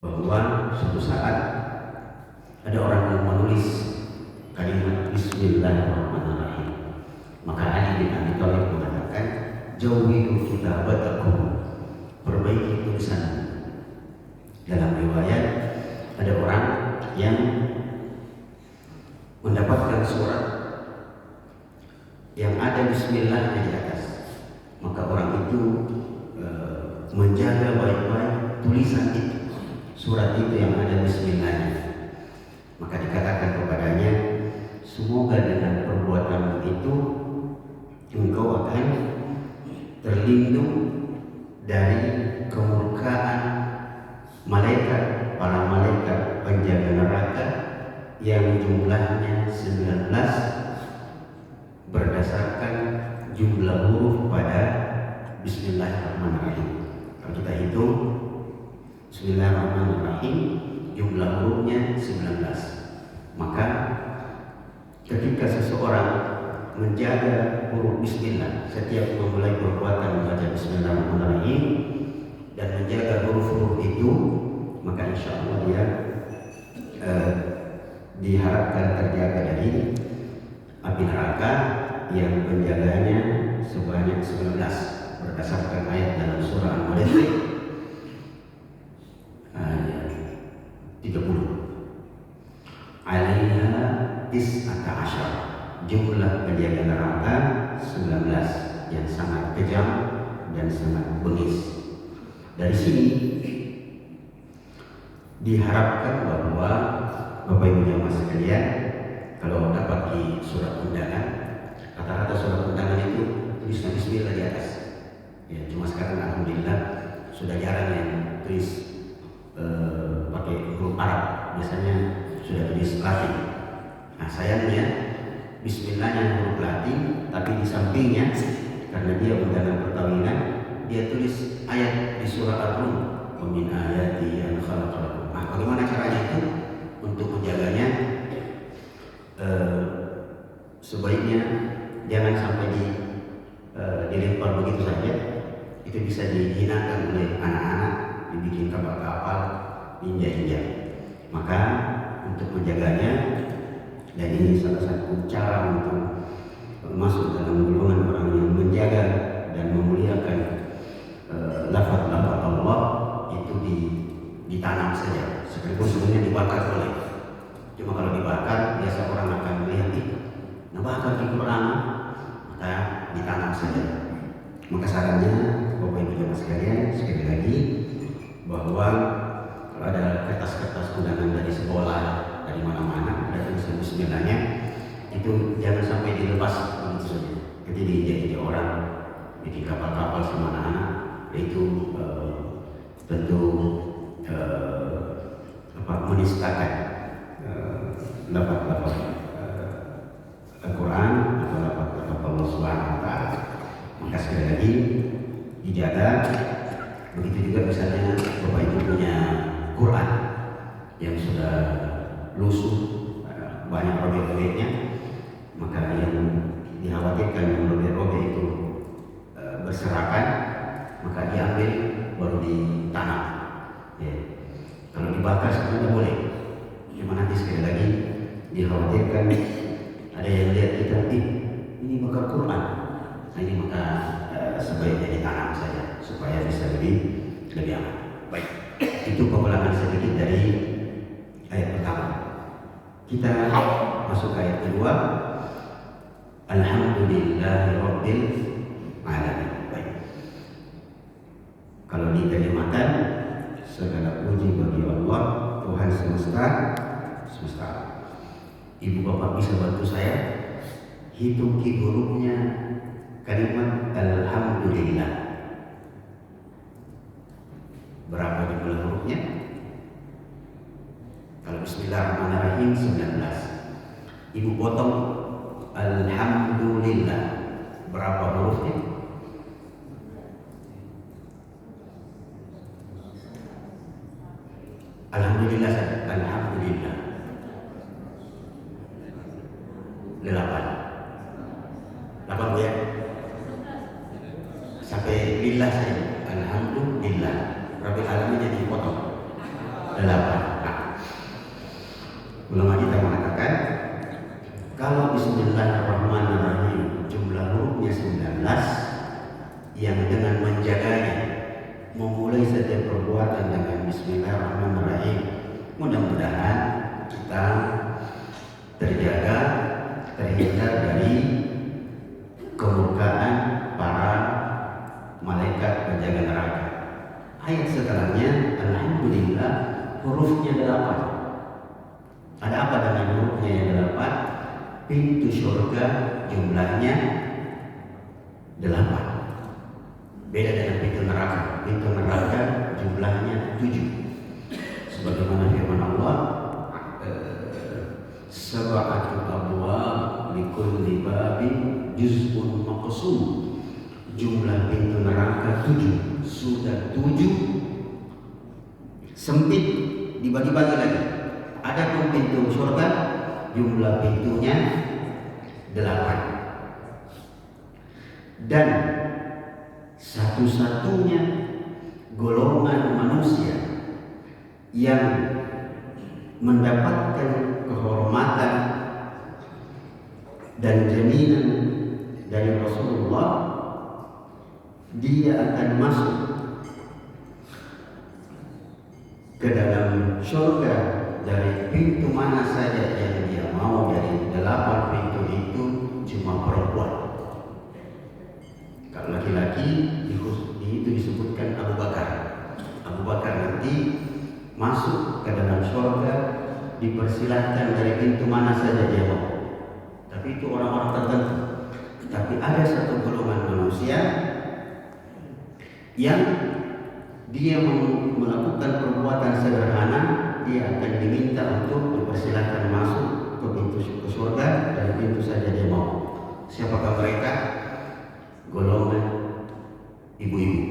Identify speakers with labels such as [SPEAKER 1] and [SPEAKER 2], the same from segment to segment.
[SPEAKER 1] bahwa suatu saat ada orang yang menulis kalimat Bismillahirrahmanirrahim. Maka Ali bin Abi Thalib mengatakan, jauhidu kitabatakum, perbaiki tulisan. Dalam riwayat ada orang yang mendapatkan surat yang ada Bismillah di atas, maka orang itu menjaga baik-baik tulisan itu, surat itu yang ada Bismillahnya. Maka dikatakan kepadanya, semoga dengan perbuatan itu engkau akan terlindung dari kemurkaan malaikat, para malaikat penjaga neraka yang jumlahnya 19 berdasarkan jumlah huruf pada Bismillahirrahmanirrahim. Kalau kita hitung Bismillahirrahmanirrahim, jumlah hurufnya 19. Maka ketika seseorang menjaga huruf Bismillah setiap memulai perbuatan membaca Bismillahirrahmanirrahim dan menjaga huruf-huruf itu, maka insya Allah dia diharapkan terjaga dari api neraka yang penjaganya sebanyak 19 berdasarkan ayat dalam surah Al-Mudaththir ayat 30. Alaiha tis'ata asyar, jumlah penjaga neraka 19 yang sangat kejam dan sangat bengis. Dari sini diharapkan bahwa Bapak Ibu jamaah sekalian, kalau dapat di surat undangan, rata-rata surat undangan itu tulisnya Bismillah di atas. Ya, cuma sekarang alhamdulillah sudah jarang yang tulis pakai huruf Arab, biasanya sudah tulis Latin. Nah, sayangnya Bismillahnya huruf Latin, tapi di sampingnya karena dia undangan perkawinan, dia tulis ayat di surah Ar-Rum, wa min ayati an khalaqakum. Nah, bagaimana caranya itu untuk menjaganya? Sebaiknya jangan sampai dilempar begitu saja. Itu bisa dihinakan oleh anak-anak, dibikin kapal-kapal, injak-injak. Maka untuk menjaganya, dan ini salah satu cara untuk masuk dalam golongan orang yang menjaga dan memuliakan lafaz-lafaz Allah, itu ditanam saja. Sekalipun sebenarnya dibakar boleh. Cuma kalau dibakar, biasa orang akan melihat itu. Nah, bakar di Quran, maka ditanam saja. Maka sarannya, Bapak Ibu jamaah sekalian, sekali lagi bahwa kalau ada kertas-kertas undangan dari sekolah, dari mana-mana, ada tulisan Bismillahnya, itu jangan sampai dilepas begitu saja. Jadi diinjak-injak orang, bikin kapal-kapal sama anak-anak, itu tentu menistakan lafaz-lafaz Al-Quran atau lafaz-lafaz Allah Subhanahu wa Ta'ala. Maka sekali lagi dijaga. Begitu juga misalnya Bapak Ibu punya Quran yang sudah lusuh, banyak robek-robeknya, maka yang dikhawatirkan yang robek-robek itu berserakan, maka diambil baru ditanam. Ya. Kalau dibakar sebenarnya boleh, cuma nanti sekali lagi dikhawatirkan ada yang lihat kita, ini bakar Quran. Nah, ini maka sebaiknya ditanam saja supaya bisa lebih aman. Baik, itu pengulangan sedikit dari ayat pertama. Kita masuk ke ayat kedua. Alhamdulillahirabbil alamin. Baik. Kalau diterjemahkan, segala puji bagi Allah, Tuhan semesta. Ibu bapak bisa bantu saya hitung hurufnya kalimat Alhamdulillah. Berapa jumlah hurufnya? Kalau Bismillahirrahmanirrahim 19. Ibu potong Alhamdulillah, berapa hurufnya? Alhamdulillah saja. Alhamdulillah 8 Bu ya? Sampai lillah saja. Alhamdulillah Rabbil alamin jadi potong. 8. Nah, ulama kita mengatakan kalau Bismillahirrahmanirrahim jumlah hurufnya 19, yang dengan menjaganya, memulai setiap perbuatan dengan Bismillahirrahmanirrahim, mudah-mudahan kita terjaga, terhindar dari kemurkaan para malaikat penjaga neraka. Ayat setelahnya, alhamdulillah, hurufnya 8. Ada apa dengan hurufnya yang 8? Pintu surga jumlahnya 8. Beda dengan pintu neraka. Pintu neraka jumlahnya 7. Sebagaimana firman Allah, sab'atu abwab likulli babin juz'un maqsum. Jumlah pintu neraka 7. Sudah 7 sempit, dibagi-bagi lagi. Adapun pintu surga jumlah pintunya 8. Dan satu-satunya golongan manusia yang mendapatkan kehormatan dan jaminan dari Rasulullah, dia akan masuk ke dalam surga dari pintu mana saja yang dia mau. Dari 8 pintu itu cuma perempuan. Kalau laki-laki itu disebutkan Abu Bakar. Abu Bakar nanti masuk ke dalam surga, dipersilahkan dari pintu mana saja dia mau. Tapi itu orang-orang tertentu. Tapi ada satu golongan manusia yang dia melakukan perbuatan sederhana, dia akan diminta untuk dipersilahkan masuk ke pintu ke surga dari pintu saja dia mau. Siapakah mereka? Golongan ibu-ibu.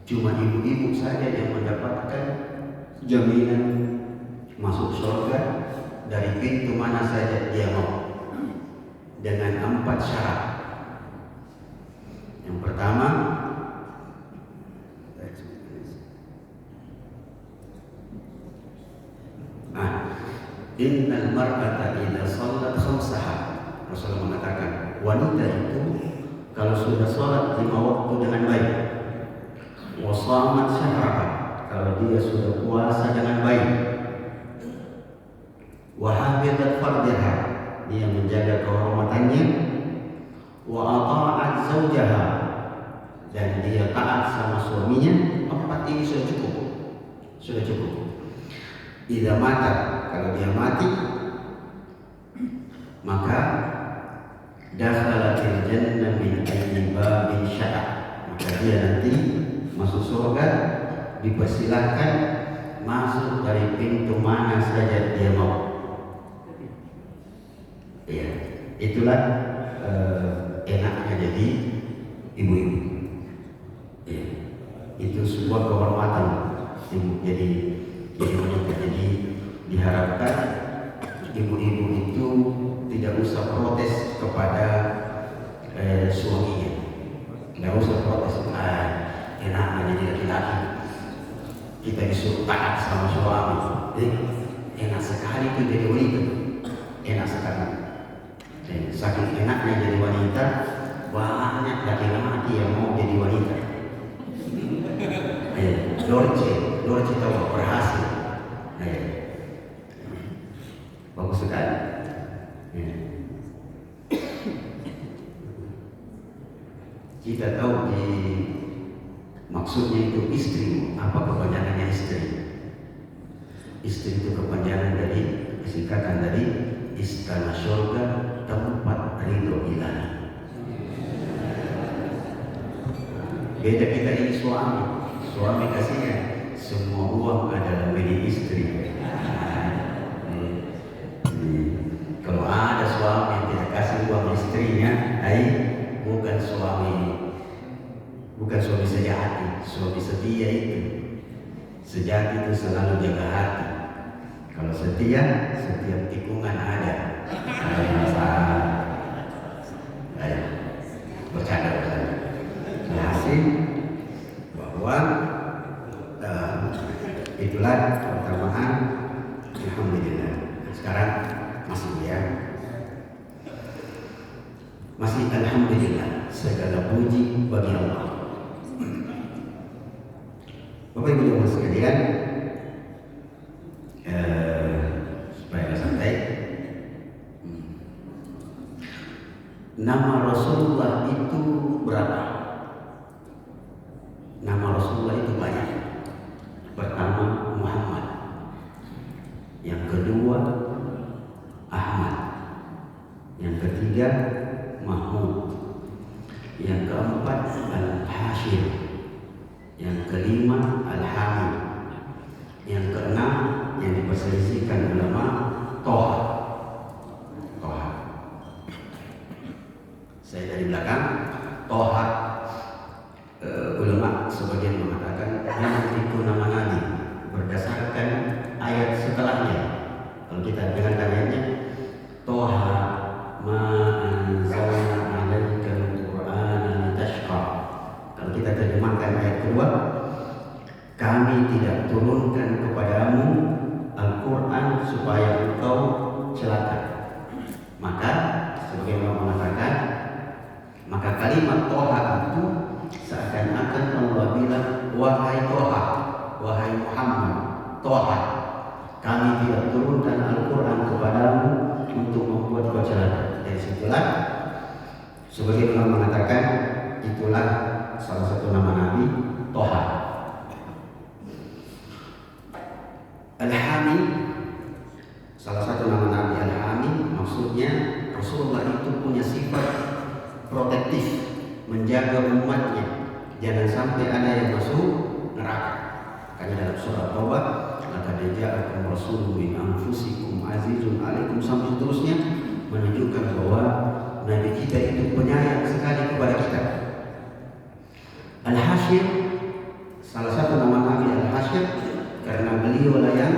[SPEAKER 1] Cuma ibu-ibu saja yang mendapatkan jaminan masuk surga dari pintu mana saja dia mau, dengan 4 syarat. Yang pertama, innal mar'ata idza shallat khamsaha. Rasulullah mengatakan wanita itu kalau sudah sholat 5 waktu dengan baik, wa shamat syahraha, kalau dia sudah puasa dengan baik, wa hafizat farjaha, dia menjaga kehormatannya, wa ata'at zawjaha, dan dia taat sama suaminya. 4 ini sudah cukup. Sudah cukup. Idza mata, kalau dia mati, maka dakhalatil jannah min ayyi babin sya'a, maka dia nanti masuk surga dipersilahkan masuk dari pintu mana saja dia mau. Ya, itulah enaknya jadi ibu-ibu. Ya, itu sebuah kehormatan jadi wanita. Jadi diharapkan ibu-ibu itu tidak usah protes kepada suaminya. Tidak usah protes, enaknya jadi laki-laki, kita disuruh taat sama suami. Enak sekali itu jadi wanita, enak sekali. Saking enaknya jadi wanita, banyak laki-laki yang mau jadi wanita. Dorce tahu berhasil. Bagus sekali. Kita tahu maksudnya itu istri. Apa kepanjangannya istri? Istri itu kepanjangan dari, singkatan dari istana surga, tempat ridho ilahi. Beda kita ini suami. Suami kasihnya semua uang adalah milik istri. Kalau ada suami yang tidak kasih uang istrinya, bukan suami sejati. Suami setia itu, sejati itu selalu jaga hati. Kalau setia, setiap tikungan ada. Masalah. Bercanda. Hasil bahwa Itulah keutamaan alhamdulillah. Sekarang masih ya. Masih alhamdulillah, segala puji bagi Allah. Bapak Ibu yang sekalian, supaya santai. Nama Rasulullah itu berapa? Nama Rasulullah itu banyak. Pertama Muhammad, yang kedua Ahmad, yang ketiga Mahmud, yang keempat Al-Hashir, yang kelima Al-Hamid, yang keenam yang diperselisihkan ulama Toha. Saya dari belakang Toha. Ulama sebagian mengatakan yang itu nama Nabi berdasarkan ayat setelahnya. Kalau kita dengarkan ayatnya, Toha ma anzalna alaikal Qur'ana litashqa. Kalau kita terjemahkan ayat kedua, kami tidak turunkan kepadamu Al-Quran supaya engkau celaka. Maka sebagian ulama mengatakan, maka kalimat Toha itu seakan-akan Allah bilang, wahai Toha, wahai Muhammad, Toha, kami tidak turunkan Al-Quran kepadamu untuk membuat kau celaka. Dari situlah sebagian ulama mengatakan itulah salah satu nama Nabi, Toha. Al-Hamid, salah satu nama Nabi Al-Hamid, maksudnya Rasulullah itu punya sifat protektif, menjaga umatnya jangan sampai ada yang masuk neraka. Karena dalam surah Taubah, laqad ja'akum rasulun min anfusikum azizun 'alaikum, sampai seterusnya menunjukkan bahwa Nabi kita itu penyayang sekali kepada kita. Al-Hashir, salah satu nama Nabi Al-Hashir karena beliau lah yang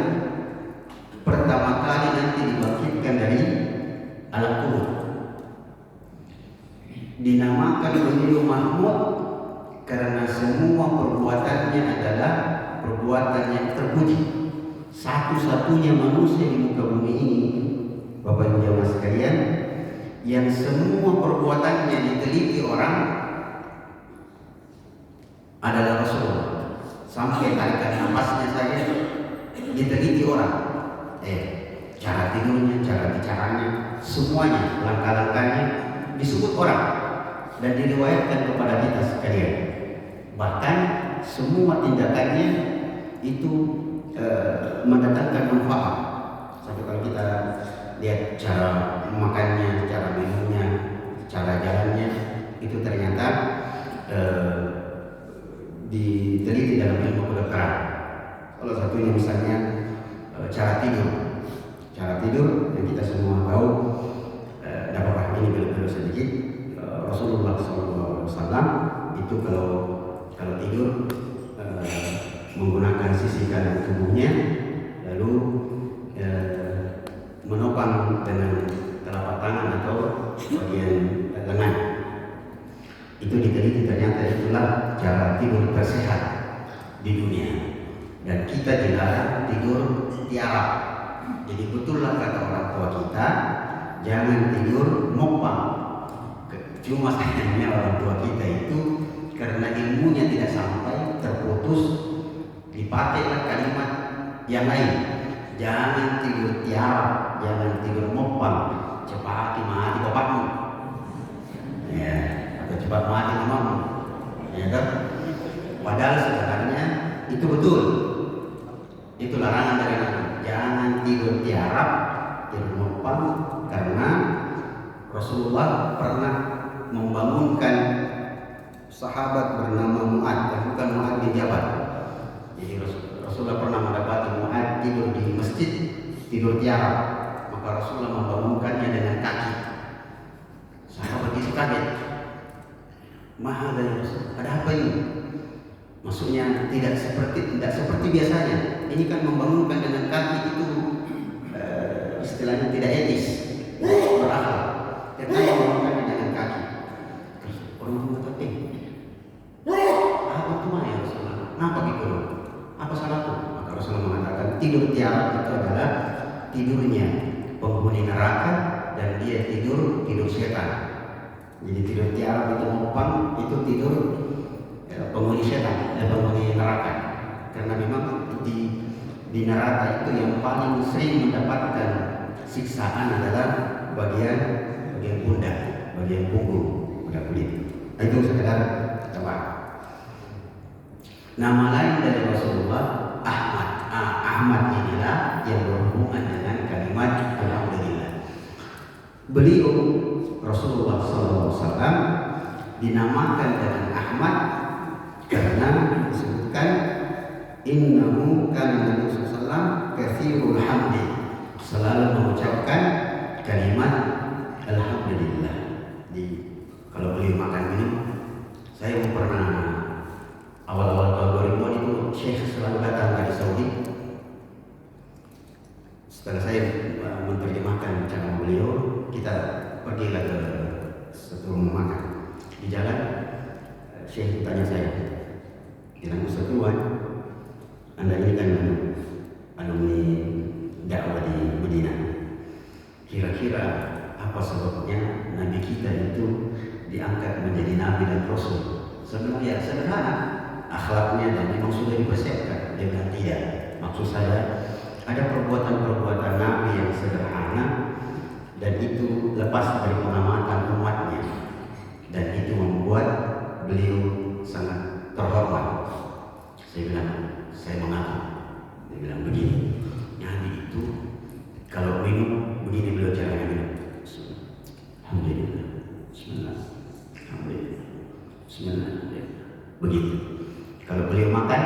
[SPEAKER 1] pertama kali nanti dibangkitkan dari alam kubur. Dinamakan beliau Mahmud karena semua perbuatannya adalah perbuatan yang terpuji. Satu-satunya manusia di muka bumi ini, Bapak Ibu jamaah sekalian, yang semua perbuatannya diteliti orang adalah Rasulullah. Sampai tarikan napasnya saja diteliti orang. Cara tidurnya, cara bicaranya, semuanya, langkah-langkahnya disebut orang dan diriwayatkan kepada kita sekalian. Bahkan semua tindakannya itu mendatangkan manfaat. Sampai kalau kita lihat cara makannya, cara minumnya, cara jalannya, itu ternyata diteliti dalam ilmu kedokteran. Salah satunya misalnya cara tidur. Cara tidur yang kita semua tahu, dapat ini belum sedikit. Rasulullah SAW itu kalau tidur menggunakan sisi kanan tubuhnya, lalu menopang dengan telapak tangan atau bagian lengan. Itu diteliti ternyata itulah cara tidur tersehat di dunia. Dan kita dilarang tidur tiarap. Jadi betullah kata orang tua kita, jangan tidur mopang. Cuma sayangnya orang tua kita itu karena ilmunya tidak sampai, terputus, dipakailah kalimat yang lain. Jangan tidur tiarap, jangan tidur mopang, cepat mati bapakmu, ya, atau cepat mati mamamu, ya kan? Padahal sebenarnya itu betul, itu larangan dari Nabi. Jangan tidur tiarap, tidur mopang, karena Rasulullah pernah membangunkan sahabat bernama Mu'ad, bukan Mu'ad bin Jabal. Jadi Rasulullah pernah mendapati Mu'ad tidur di masjid, tidur tiarap, maka Rasulullah membangunkannya dengan kaki. Sahabat itu kaget. Mahal dari Rasul, ada apa ini? Maksudnya tidak seperti biasanya. Ini kan membangunkan dengan kaki itu istilahnya tidak etis, berakal. Kita membangunkan dengan kaki. Terus orang mengatakan, apa itu mah ya Rasulullah? Kenapa gitu? Apa salahku? Maka Rasulullah tidur tiarap itu adalah tidurnya penghuni neraka dan dia tidur setan. Jadi tidur tiarap itu mopang itu tidur penghuni setan, penghuni neraka. Karena memang di neraka itu yang paling sering mendapatkan siksaan adalah bagian pundak, bagian punggung, pada kulit. Itu sekedar coba. Nama lain dari Rasulullah Ahmad. Ahmad inilah yang berhubungan dengan kalimat alhamdulillah. Beliau Rasulullah SAW dinamakan dengan Ahmad karena disebutkan innahu kana Nabi SAW katsirul hamdi, selalu mengucapkan kalimat alhamdulillah. Kalau beliau makan minum, saya pernah awal-awal tahun 2000 itu Syekh selalu datang dari Saudi. Setelah saya menerjemahkan cara beliau, kita pergi ke satu rumah makan. Di jalan Syekh tanya saya, bilang Ustaz Tuan, Anda ini kan alumni dakwah di Madinah. Kira-kira apa sebabnya Nabi kita itu diangkat menjadi Nabi dan Rasul? Sebenarnya sederhana akhlaknya dan memang sudah dipersiapkan. Dia bilang tidak. Maksud saya ada perbuatan-perbuatan Nabi yang sederhana dan itu lepas dari pengamatan umatnya, dan itu membuat beliau sangat terhormat. Saya bilang, saya mengaku. Dia bilang begini, Nabi itu kalau minum begini beliau caranya minum. Alhamdulillah, Bismillah, Alhamdulillah, Bismillah, begitu. Kalau beliau makan,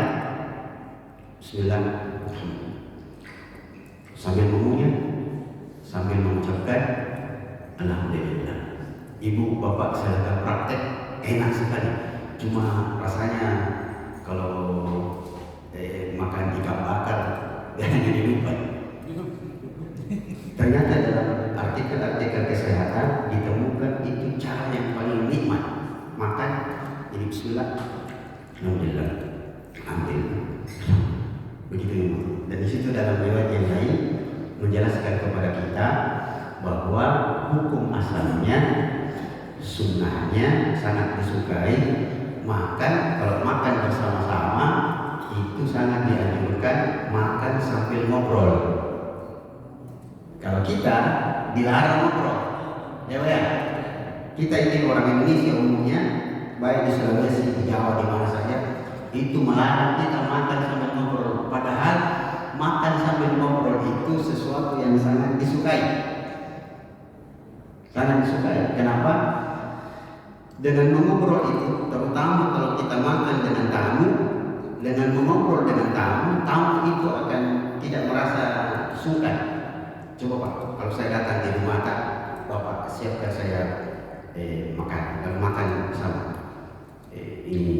[SPEAKER 1] Bismillah, sambil mengunyah, sambil mengucapkan alhamdulillah. Ibu bapak saya akan praktek enak sekali. Cuma rasanya kalau makan ikan bakar hanya dilupakan. Ternyata dalam artikel-artikel kesehatan ditemukan itu cara yang paling nikmat makan. Jadi Bismillah, alhamdulillah, alhamdulillah. Begitu. Dan di situ dalam riwayat yang lain menjelaskan kepada kita bahwa hukum asalnya, sunnahnya sangat disukai. Makan, kalau makan bersama-sama itu sangat dianjurkan makan sambil ngobrol. Kalau kita dilarang ngobrol, ya. Kita ini orang Indonesia umumnya, baik di Sulawesi, di Jawa, di mana saja, itu melarang kita makan sambil ngobrol. Padahal makan sambil ngobrol itu sesuatu yang sangat disukai. Sangat disukai. Kenapa? Dengan mengobrol itu, terutama kalau kita makan dengan tamu, dengan mengobrol dengan tamu, tamu itu akan tidak merasa sungkan. Coba Pak, kalau saya datang di rumah Bapak siapkan saya makan. Kalau makan bersama, ini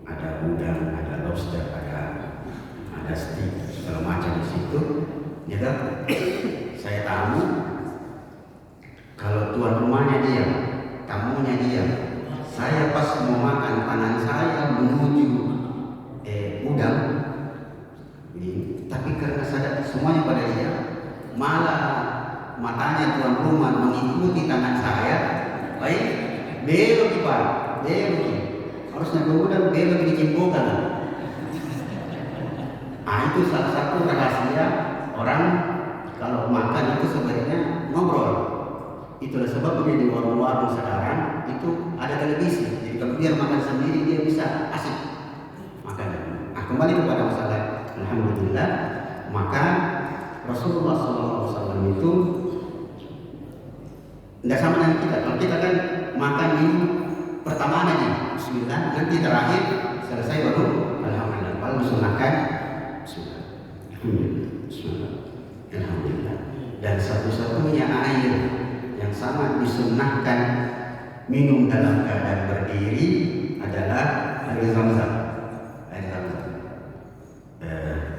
[SPEAKER 1] ada udang, ada lobster, ada steak, segala macam di situ. Ya kan? Saya tamu. Kalau tuan rumahnya diam, tamunya diam. Saya pas mau makan, tangan saya menuju udang. Tapi karena sadar semuanya pada diam, malah matanya tuan rumah mengikuti tangan saya. Baik, belok Pak, belok. Harusnya ke udang, belok dicimpulkan. Itu salah satu rahasia orang kalau makan itu sebenarnya ngobrol. Itulah sebabnya di warung-warung sekarang itu ada televisi. Jadi kalau dia makan sendiri dia bisa asik makan. Kembali kepada masalah alhamdulillah, maka Rasulullah SAW itu tidak sama dengan kita. Kalau kita kan makan minum pertama aja, Bismillah, nanti terakhir selesai baru alhamdulillah. Kalau disunahkan Bismillah, alhamdulillah. Dan satu-satunya air yang sangat disunnahkan minum dalam keadaan berdiri adalah air Zam-Zam. Air Zam-Zam.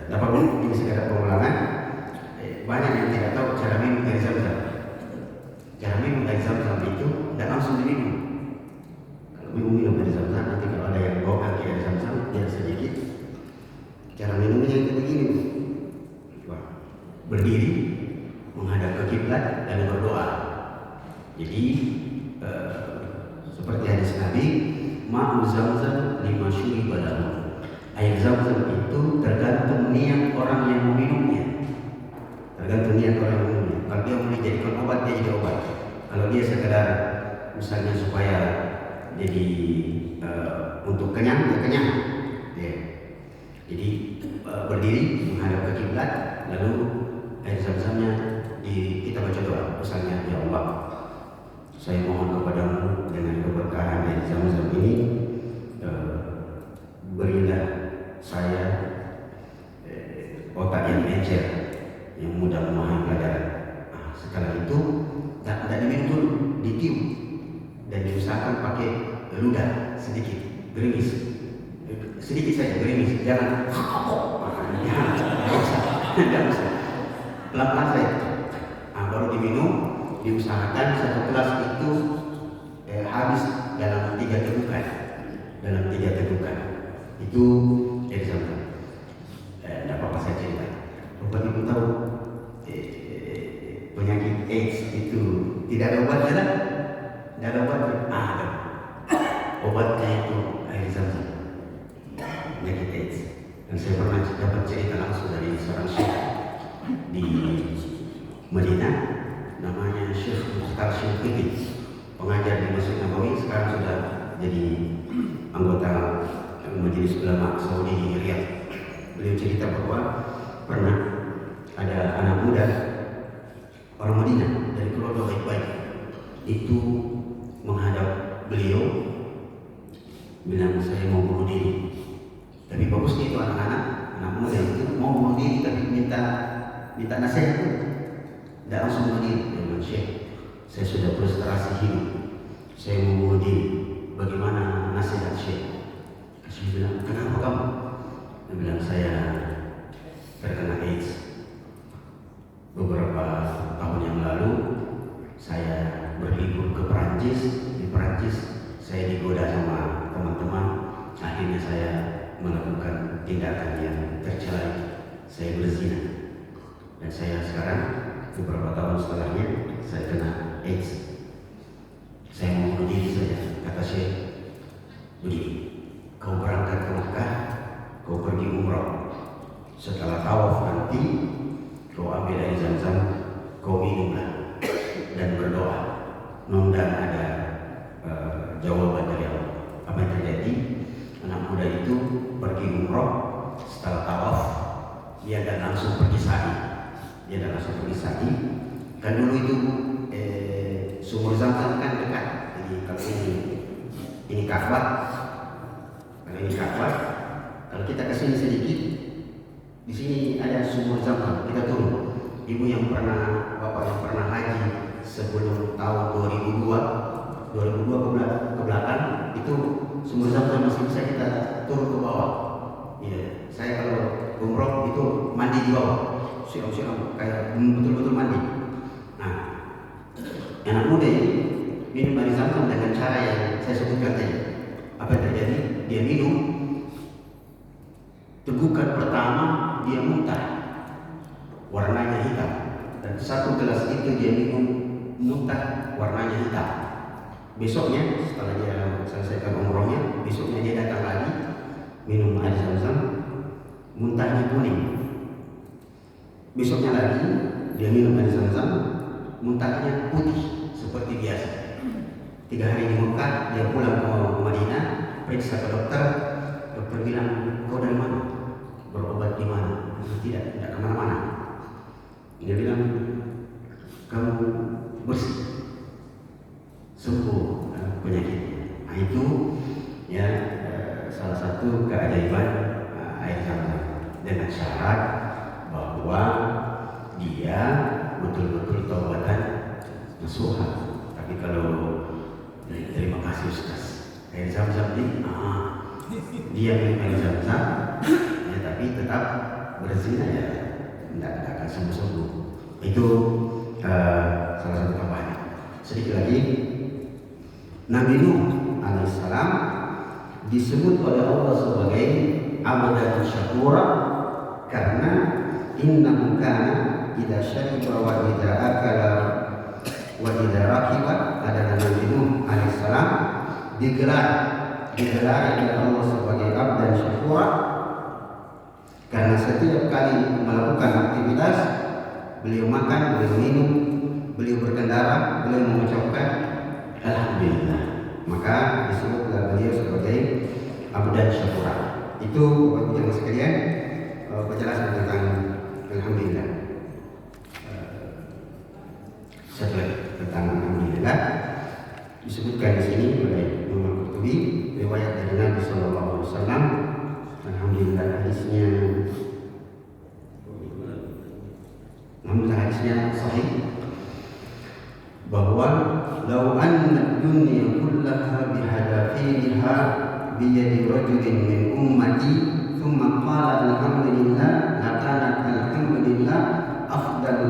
[SPEAKER 1] Dapat ini sekedar pengulangan. Banyak yang tidak tahu cara minum air Zam-Zam. Cara minum air Zam-Zam itu tidak langsung diminum. Kalau minum air Zam-Zam, nanti kalau ada yang bawa kaki air Zam-Zam, biar sedikit. Cara minumnya itu begini. berdiri menghadap ke kiblat dan berdoa. Jadi seperti hadis Nabi, ma'u zamzam lima syuriba lahu. Air zam-zam itu tergantung niat orang yang meminumnya. Tergantung niat orang yang meminumnya. Kalau dia mau dijadikan obat, dia jadi obat. Kalau dia sekedar misalnya supaya jadi untuk kenyang, ya kenyang. Ya. Jadi berdiri menghadap ke kiblat, lalu air zam-zamnya kita baca doa. Misalnya, ya Allah, saya mohon kepadamu dengan keberkahan air zam-zam ini, berilah saya otak yang encer, yang mudah memahami pelajaran. Setelah itu tidak diminum dulu, ditiup dan diusahakan pakai ludah sedikit, gerimis, sedikit saja gerimis, jangan jangan usah, pelan-pelan saja. Baru diminum, diusahakan satu gelas itu habis dalam 3 tegukan, itu jadi sampai. Tidak apa-apa saya cerita. Bapak Ibu tahu penyakit AIDS itu tidak ada obatnya kan? Tidak ada obatnya. Ada. Obatnya itu air zam-zam. Penyakit AIDS. Dan saya pernah dapat cerita langsung dari seorang syekh di Madinah, namanya Syekh Mukhtar Syinqiti, pengajar di Masjid Nabawi, sekarang sudah jadi anggota Majelis Ulama Saudi di Riyadh. Beliau cerita bahwa pernah ada anak muda orang Madinah dari keluarga baik-baik itu menghadap beliau bilang, saya mau bunuh diri. Tapi bagusnya itu anak muda itu mau bunuh diri tapi minta nasihat. Tidak langsung bunuh diri. Dia bilang, Syekh, saya sudah frustrasi hidup, saya mau bunuh diri, bagaimana nasihat Syekh? Saya bilang, kenapa kamu? Dia bilang, saya terkena AIDS. Beberapa tahun yang lalu saya berlibur ke Perancis. Di Perancis saya digoda sama teman-teman. Akhirnya saya melakukan tindakan yang tercela. Saya berzina. Dan saya sekarang beberapa tahun setelahnya saya kena AIDS. Saya mau bunuh diri saja. Kata Syekh, begini, kau berangkat ke Mekah, kau pergi umrah. Setelah tawaf nanti, kau ambil air zam-zam, kau minumlah dan berdoa. Mudah ada jawaban dari Allah. Apa yang terjadi? Anak muda itu pergi umrah, setelah tawaf dia dan langsung pergi sa'i. Kan dulu itu sumur zam-zam kan dekat. Jadi kalau ini Ka'bah, kalau kita kesini sedikit, di sini ada sumur zam-zam, kita turun. Ibu yang pernah, bapak yang pernah haji sebelum tahun 2002 ke belakang, itu sumur zam-zam masih bisa kita turun ke bawah. Iya, saya kalau umroh itu mandi di bawah, siram kayak betul-betul mandi. Nah, anak muda ini minum air zam-zam dengan cara yang saya sebutkan tadi. Apa yang terjadi? Dia minum, tegukan pertama dia muntah, warnanya hitam, dan satu gelas itu dia minum muntah, warnanya hitam. Besoknya setelah dia selesaikan umrohnya, besoknya dia datang lagi minum air zam-zam, muntahnya kuning. Besoknya lagi dia minum air zam-zam, muntahnya putih seperti biasa. 3 hari di Mekah, dia pulang ke Madinah, periksa ke dokter. Dokter bilang, kau dari mana? Berobat di mana? Tidak kemana-mana. Dia bilang, kamu bersih, sembuh penyakitnya. Nah, itu ya salah satu keajaiban air zam-zam, dengan syarat bahwa dia betul-betul taubatan nasuha. Tapi kalau terima kasih Ustaz, air zam-zam ini dia minum air zam-zam ya, tapi tetap berzina ya tidak akan sembuh-sembuh. Itu salah satu kampanye. Sedikit lagi, Nabi Nuh alaihissalam disebut oleh Allah sebagai abdan syakura karena innahu kana idza syariba wa idza akala wa idza rakiba adalah Nabi Nuh alaihissalam digelar oleh Allah sebagai abdan syakura karena setiap kali melakukan aktivitas beliau makan, beliau minum, beliau berkendara, beliau mengucapkan alhamdulillah, maka disebutlah beliau sebagai abdan syakura. Itu Bapak Ibu sekalian penjelasan tentang alhamdulillah. Satu lagi tentang alhamdulillah disebutkan di sini oleh Imam Qurtubi riwayat dari Nabi Sallallahu Alaihi Wasallam. Alhamdulillah hadisnya, sahih bahwa lau anna dunya kullaha bihadafiriha biyadi rajulin min ummati thumma qala alhamdulillah lakanat alhamdulillah afdal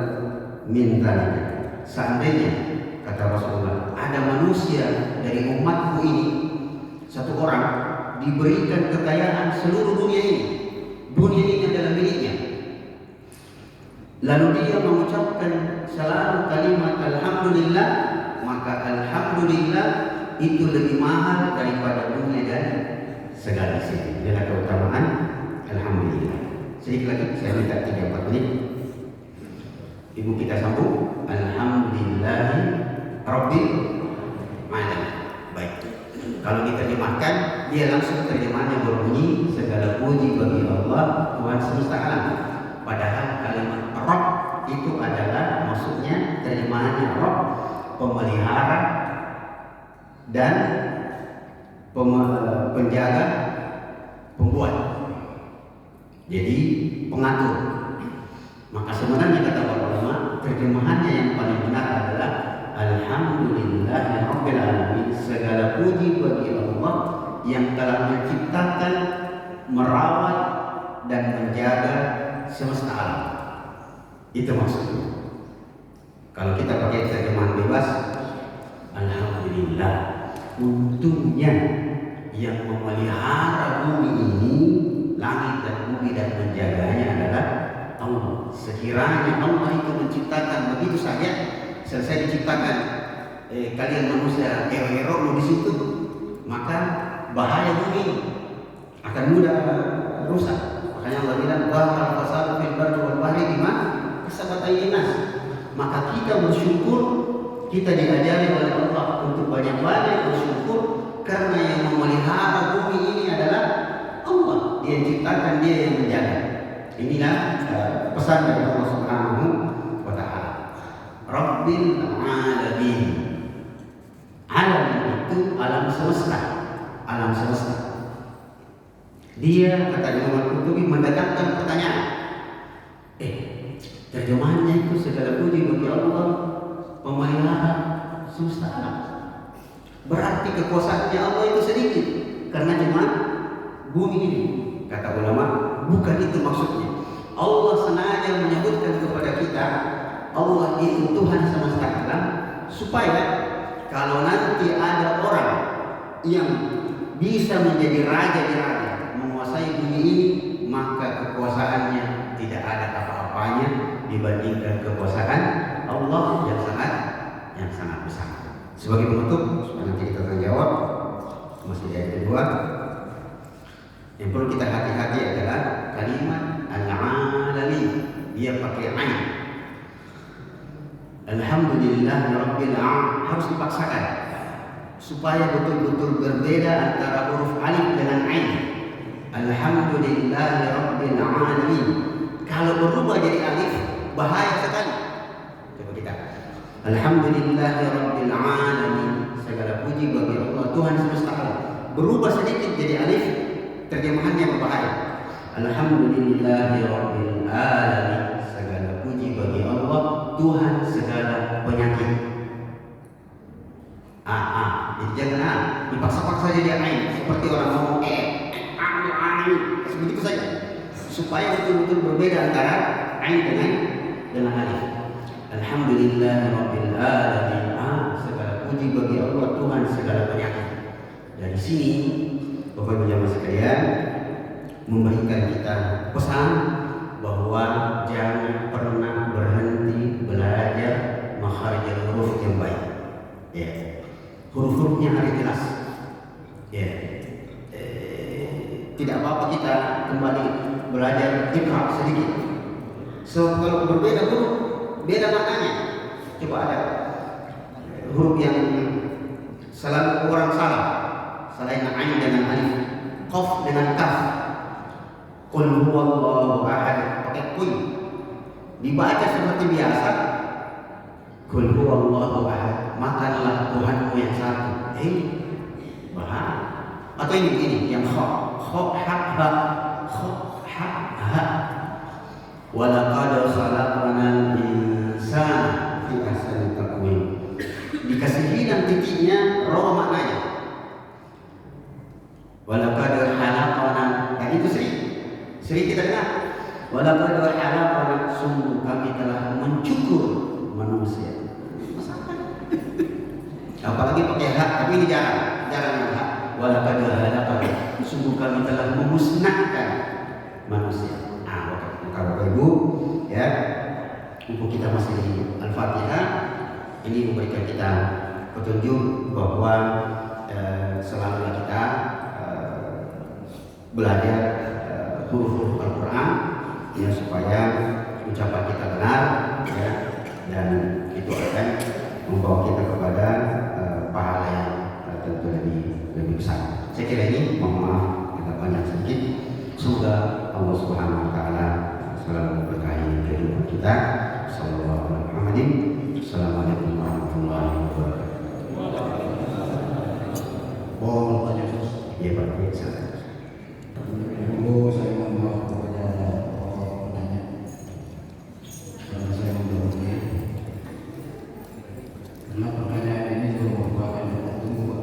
[SPEAKER 1] min dzalika. Seandainya, kata Rasulullah, ada manusia dari umatku ini, satu orang diberikan kekayaan seluruh dunia ini adalah miliknya, lalu dia mengucapkan selalu kalimat alhamdulillah, maka alhamdulillah itu lebih mahal daripada dunia dan segala isi. Inilah keutamaan alhamdulillah. Sedikit lagi saya minta 3-4 menit. Ibu kita sambung. Alhamdulillahi Rabbil Alamin. Baik. Kalau diterjemahkan, dia langsung terjemahannya berbunyi segala puji bagi Allah Tuhan semesta alam. Padahal kalimat Rabb itu adalah maksudnya terjemahannya Rabb pemelihara dan penjaga, pembuat. Jadi pengatur. Maka sebenarnya kata para ulama, terjemahannya yang paling benar adalah Alhamdulillahirabbil alamin. Segala puji bagi Allah yang telah menciptakan, merawat dan menjaga semesta alam. Itu maksudnya. Kalau kita pakai terjemahan bebas, alhamdulillah, untungnya yang memelihara bumi ini, langit dan bumi dan menjaganya adalah Allah. Sekiranya Allah itu menciptakan begitu saja, selesai diciptakan kalian manusia hero di situ, maka bahaya bumi akan mudah rusak. Makanya Allah bilang bahwa fasad fil barri wal bahri bima kasabat aydin nas. Maka kita bersyukur, kita diajari oleh Allah untuk banyak-banyak bersyukur karena yang memelihara bumi ini adalah Allah. Dia yang ciptakan, dia yang menjaga. Inilah pesan dari Allah Subhanahu wa Ta'ala. Rabbil alamin. Alam itu alam semesta, alam semesta. Dia, kata Imam Qurtubi, mendatangkan pertanyaan. Terjemahannya itu segala puji bagi Allah pemelihara semesta alam. Berarti kekuasaannya Allah itu sedikit karena cuma bumi ini. Kata ulama, bukan itu maksudnya. Allah sengaja menyebutkan kepada kita Allah itu Tuhan semesta alam supaya kalau nanti ada orang yang bisa menjadi raja di langit, menguasai bumi ini, maka kekuasaannya tidak ada apa-apanya dibandingkan kekuasaan Allah yang sangat besar. Sebagai penutup, supaya nanti kita akan jawab, masih di ayat kedua. Yang perlu kita hati-hati adalah kalimat al-alamin. Dia pakai ain. Alhamdulillahirabbil alamin harus dipaksakan supaya betul-betul berbeda antara huruf alif dengan ain. Alhamdulillahirabbil alamin. Kalau berubah jadi alif bahaya sekali. Coba kita. Alhamdulillahirabbil alamin. Segala puji bagi Allah Tuhan semesta alam. Berubah sedikit jadi alif, terjemahannya berbahaya. Alhamdulillahirabbil alamin. Segala puji bagi Allah Tuhan segala penyakit. Jadi jangan dipaksa-paksa jadi ain seperti orang ngomong begitu saja. Supaya betul-betul berbeda antara ain dengan alif. Alhamdulillahirabbil alamin. Segala puji bagi Allah Tuhan segala penyakit. Dari sini Bapak Ibu jamaah sekalian memberikan kita pesan bahwa jangan pernah berhenti hurufnya harus jelas. Ya. Tidak apa-apa kita kembali belajar iqra sedikit. So kalau berbeda huruf, beda maknanya. Coba ada huruf yang selalu orang salah, selain ain dengan alif, qaf dengan kaf. Qul huwallahu ahad pakai qul. Dibaca seperti biasa. Qul huwallahu ahad, makanlah Tuhanmu yang satu. Bahaya. Atau ini yang kha ha ha. Wa laqad khalaqnal insana fi ahsani taqwim. Dikasih hilang titiknya, roh maknanya. Wa laqad khalaqna, itu sering kita dengar. Wa laqad khalaqna, sungguh kami telah mencukur manusia. Apalagi pakai hak, tapi ini jarang yang hak. Wa laqad khalaqna, sungguh kami telah memusnahkan manusia. Bapak Ibu, ya, mumpung kita masih di Al-Fatihah, ini memberikan kita petunjuk bahwa selalu kita belajar huruf-huruf Al-Quran, ya, supaya ucapan kita benar, ya, dan itu akan membawa kita kepada pahala yang tentu lebih besar. Saya kira ini, mohon maaf agak banyak sedikit. Semoga Allah Subhanahu Wa Taala selalu memberkahi kehidupan kita. Sallallahu alaihi Muhammadin. Assalamualaikum warahmatullahi wabarakatuh.
[SPEAKER 2] Boleh tanya, Gus?
[SPEAKER 1] Ya, Pak. Silakan.
[SPEAKER 2] Dulu saya mohon maaf kepada penanya karena saya menjawabnya. Karena pertanyaan ini juga merupakan yang tunggu, Pak.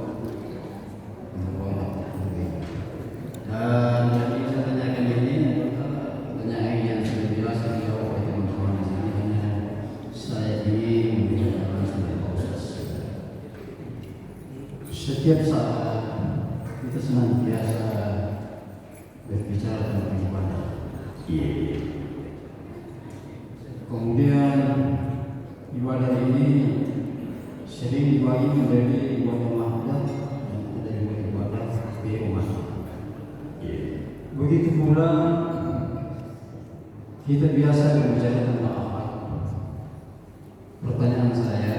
[SPEAKER 2] Dan yang ingin saya tanyakan ini pertanyaan yang sudah jelas dijawab oleh teman-teman di sini. Hanya saya ingin menjelaskan sampai proses. Setiap saat kita senantiasa berbicara tentang ibadah.
[SPEAKER 1] Iya.
[SPEAKER 2] Kemudian ibadah ini sering dibagi menjadi ibadah mahdoh dan ada juga ibadah firman. Begitu pula kita biasa berbicara tentang akhlak. Pertanyaan saya,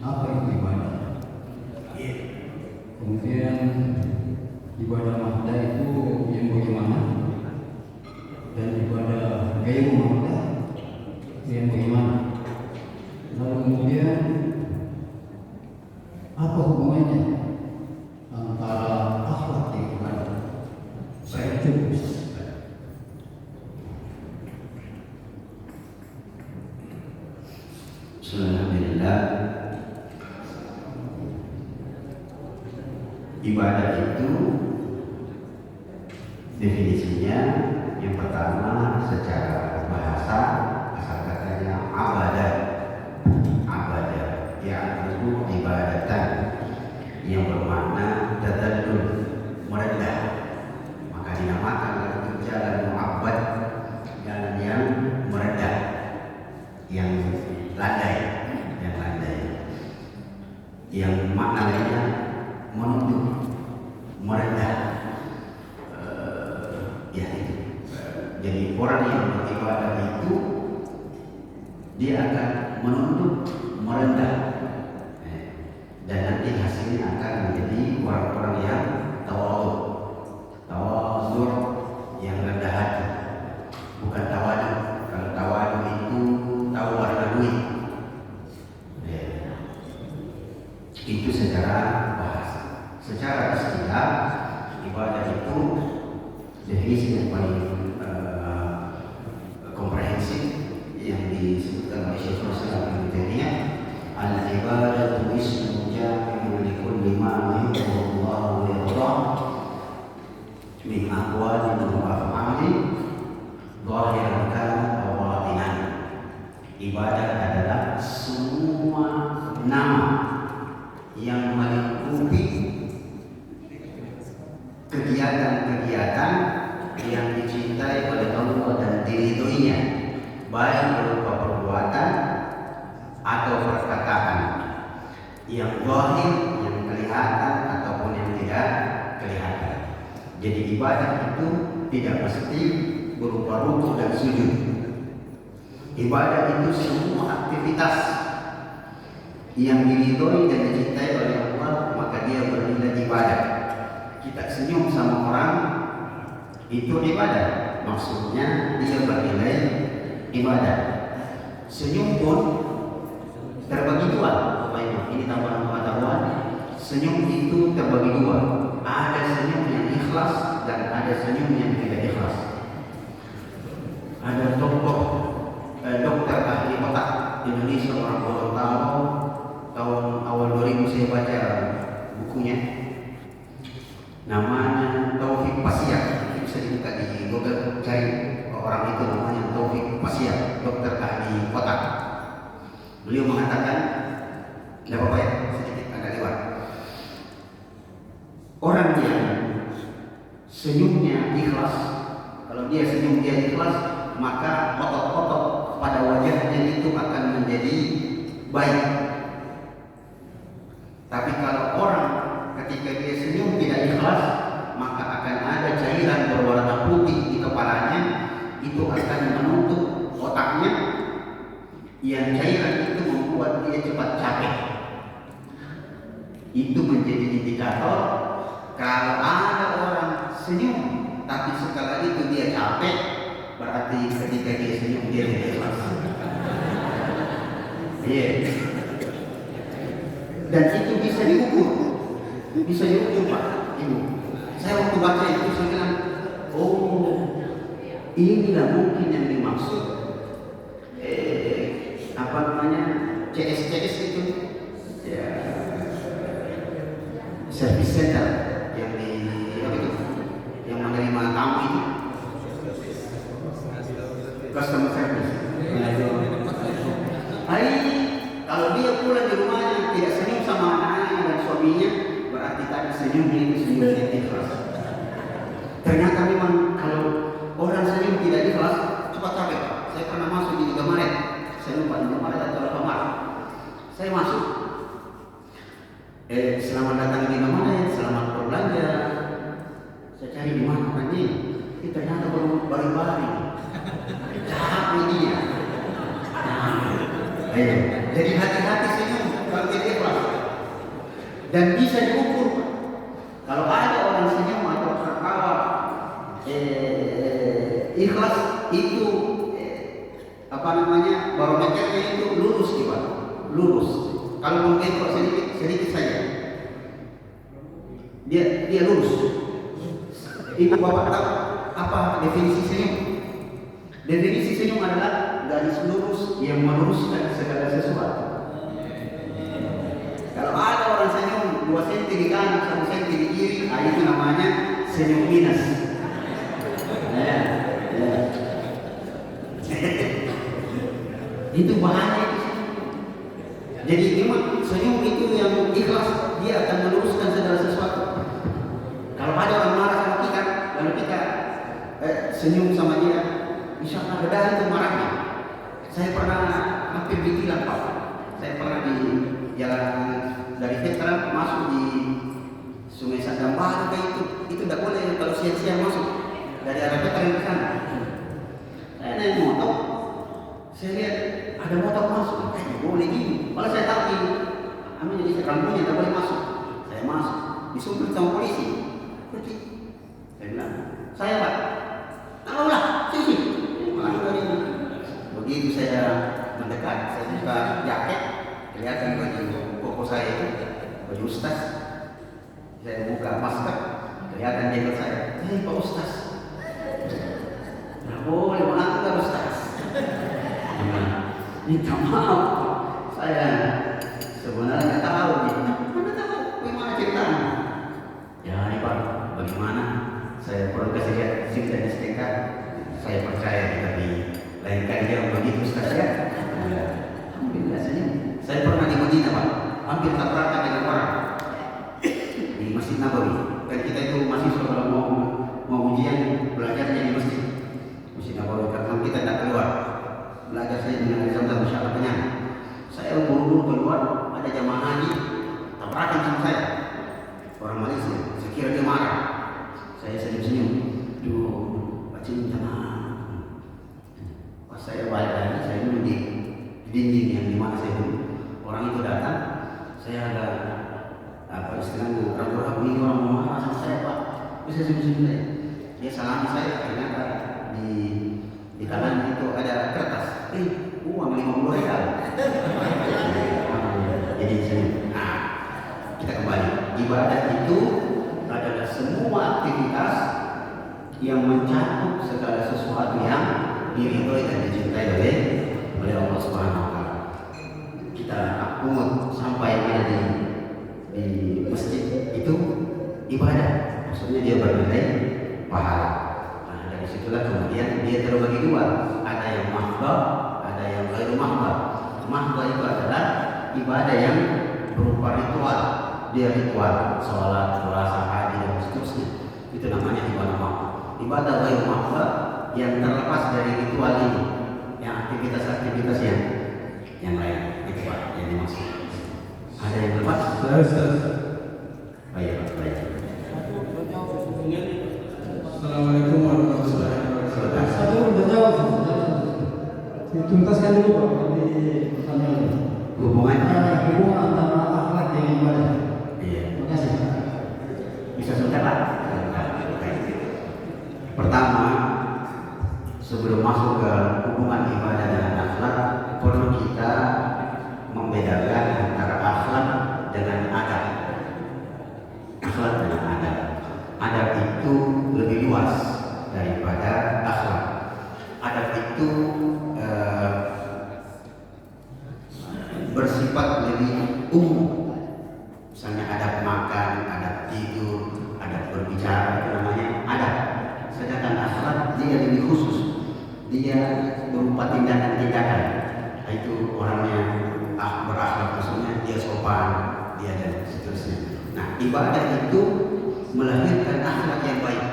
[SPEAKER 2] apa itu ibadah? Kemudian ibadah mahdoh itu yang bagaimana? Dan ibadah gairu mahdoh yang bagaimana? Lalu kemudian apa hubungannya antara akhlak dan ibadah? Saya cukup.
[SPEAKER 1] Alhamdulillah. Ibadah itu definisinya yang pertama secara bahasa asal katanya abadah. Abadah yaitu ibadatan yang bermakna tadallul, merendah. Maka dinamakan itu jalan mu'abbad, jalan yang merendah, yang landai, yang makna lainnya menunduk, merendah. Ya itu. Jadi orang yang beribadah itu dia akan menunduk, merendah, dan nanti hasilnya akan menjadi orang-orang yang tawadhu, yang rendah hati, bukan tawadu. Kalau tawadu itu tahu warna duit. Itu secara bahasa. Secara istilah, ibadah itu definisi yang paling komprehensif yang disebutkan oleh Syekhul Islam Ibnu Taimiyah, al-ibadatu ismun jami'un li kulli ma yuhibbu Allah wa yardah min aqwalin wa af'alin zahiran kana aw batinan. Ibadah adalah semua nama yang melingkupi kegiatan-kegiatan yang dicintai oleh Allah dan diridhoinya, baik berupa perbuatan atau perkataan yang zahir, yang kelihatan kelihatan ataupun yang tidak kelihatan. Jadi ibadah itu tidak mesti berupa rukuk dan sujud. Ibadah itu semua aktivitas yang diridhoi dan dicintai oleh Allah, maka dia bernilai ibadah. Kita senyum sama orang itu ibadah, maksudnya dia bernilai ibadah. Senyum pun terbagi dua, Bapak Ibu. Ini tambahan pengetahuan. Senyum itu terbagi dua. Ada senyum yang ikhlas dan ada senyum yang tidak ikhlas. Ada tokoh dokter ahli otak Indonesia orang Gorontalo, tahun awal 2000 saya baca bukunya. Namanya Taufik Pasya. Bisa dibuka di Google, cari orang itu namanya Taufik Pasya, dokter ahli otak. Beliau mengatakan, tidak apa-apa ya, sedikit agak lewat. Orang yang senyumnya ikhlas, kalau dia senyum dia ikhlas, maka otot-otot pada wajahnya itu akan menjadi baik. Tapi kalau orang ketika dia senyum tidak ikhlas, maka akan ada cairan berwarna putih di kepalanya, itu akan menutup otaknya, yang cairan itu membuat dia cepat capek. Itu menjadi indikator kalau ada orang senyum tapi sekali itu dia capek, berarti ketika dia senyum dia tidak ikhlas. Iya. Dan itu bisa diukur Pak Ibu. Saya waktu baca itu saya bilang, oh inilah mungkin yang dimaksud apa namanya CS itu ya, service center yang di apa itu, yang menerima tamu itu, customer service. Hai, kalau dia pulang di rumahnya tidak senyum sama anak-anaknya dan suaminya, berarti tadi senyumnya itu senyum yang ikhlas. Ternyata memang kalau orang senyum tidak ikhlas cepat capek. Saya pernah masuk di Indomaret, saya lupa Indomaret atau Alfamart. Saya masuk, selamat datang di Indomaret, selamat berbelanja. Saya cari di mana nanti, ternyata baru ini. Capek dia. Ayo, jadi hati-hati senyum kalau tidak ikhlas. Dan bisa diukur. Kalau ada orang senyum atau tertawa ikhlas itu apa namanya, barometernya itu lurus gitu, lurus. Kalau mungkin kok sedikit saja, dia lurus. Ibu bapak tahu apa definisi senyum? Definisi senyum adalah garis lurus yang meluruskan segala sesuatu. Kalau ada orang senyum 2 cm di kanan, 1 cm di kiri, itu namanya senyum minus. Ya. Itu bahaya itu. Jadi memang senyum itu yang ikhlas, dia akan meluruskan segala sesuatu. Kalau ada orang marah sama kita, lalu kita senyum sama dia, bisa reda itu marahnya. Saya pernah hampir ditilang Pak. Saya pernah di jalan dari Veteran masuk di Sungai Sandambah, itu tidak boleh kalau siang-siang masuk dari arah Veteran ke sana. Saya naik motor, saya lihat ada motor masuk, boleh gini. Malah saya tahu ini, jadi kampungnya tidak boleh masuk. Saya masuk, disumpah sama polisi. Pergi. Saya bilang, saya Pak, tahulah, sini. Begitu saya mendekat, saya buka jaket, kelihatan baju koko saya itu, baju ustaz. Saya buka masker, kelihatan jenggot saya. Pak Ustaz, nggak boleh melanggar Ustaz. Minta maaf, saya sebenarnya tahu nih. Mana tahu? Bagaimana ceritanya? Ya ini Pak, bagaimana? Saya perlu kasih lihat SIM dan STNK. Saya percaya tapi lain kali dia begitu Ustaz ya. Alhamdulillah saya pernah di Madinah Pak, hampir tabrakan dengan orang di Masjid Nabawi. Dan kita itu mahasiswa kalau mau ujian belajarnya di Masjid Nabawi karena kita tidak keluar. Belajar saya dengan Zam-Zam Syarah Penyang. Saya buru-buru keluar, ada jamaah haji tabrakan sama saya. orang Malaysia. Saya kira dia marah. Saya senyum-senyum. Duh, Pak Cing minta maaf. Pas saya balik lagi, saya duduk di dinding yang dimana saya duduk. Orang itu datang, saya ada apa istilahnya ragu-ragu, ini orang mau marah sama saya Pak. Bisa senyum-senyum saya. Dia salami saya, ternyata di tangan itu ada kertas. Uang 50 real. Jadi senyum. Nah, kita kembali. Ibadah itu adalah semua aktivitas yang mencakup segala sesuatu yang diridhoi dan dicintai oleh Allah Subhanahu wa taala. Kita pungut sampai ada di masjid itu ibadah. Maksudnya dia bernilai pahala. Nah, dari situlah kemudian dia terbagi dua. Ada yang mahbah, ada yang ghairu mahbah. Mahbah itu adalah ibadah yang berupa ritual. Dia ritual, sholat, puasa, haji dan seterusnya. Itu namanya ibadah mahbah. Ibadah ghairu mahbah yang terlepas dari ritual ini, yang aktivitas-aktivitas yang lain. Itu Pak yang dimaksud. Ada yang lepas? Baik.
[SPEAKER 3] Assalamualaikum warahmatullahi wabarakatuh.
[SPEAKER 2] Satu menjawab. Dituntaskan dulu Pak di pertanyaan ini.
[SPEAKER 1] Hubungan
[SPEAKER 2] Antara akhlak dengan ibadah.
[SPEAKER 1] Iya.
[SPEAKER 2] Terima kasih.
[SPEAKER 1] Bisa sebentar Pak? Pertama, sebelum masuk ke hubungan ibadah dengan akhlak, perlu kita membedakan antara akhlak dengan adab. Akhlak dengan adab. Adab itu lebih luas daripada akhlak. Adab itu bersifat lebih umum. Misalnya adab makan, adab tidur, adab berbicara, itu namanya adab. Sedangkan akhlak dia lebih khusus. Dia berupa tindakan-tindakan. Itu orangnya berakhlak, maksudnya dia sopan, dia dan seterusnya. Nah, ibadah itu melahirkan akhlak yang baik.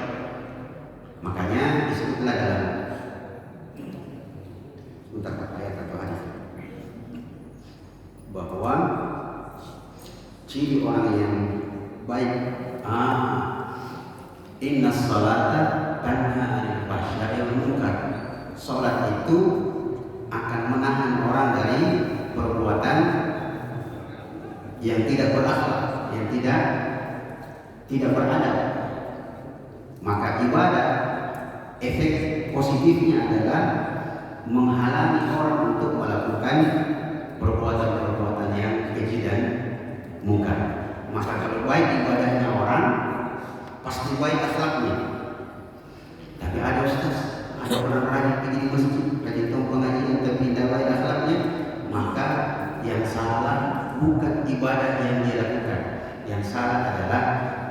[SPEAKER 1] Makanya disebutlah dalam ayat atau hadis bahwa ciri orang yang baik, inna salata tanha 'anil fahsya'i wal munkar. Salat itu akan menahan orang dari perbuatan yang tidak berakhlak, yang tidak beradab. Maka ibadah efek positifnya adalah menghalangi orang untuk melakukan perbuatan-perbuatan yang keji dan munkar. Maka kalau baik ibadahnya orang, pasti baik akhlaknya. Tapi ada ustaz, ada orang rajin pergi di masjid, rajin tahu pengajian tapi tidak baik akhlaknya, maka yang salah bukan ibadah yang dia lakukan. Yang salah adalah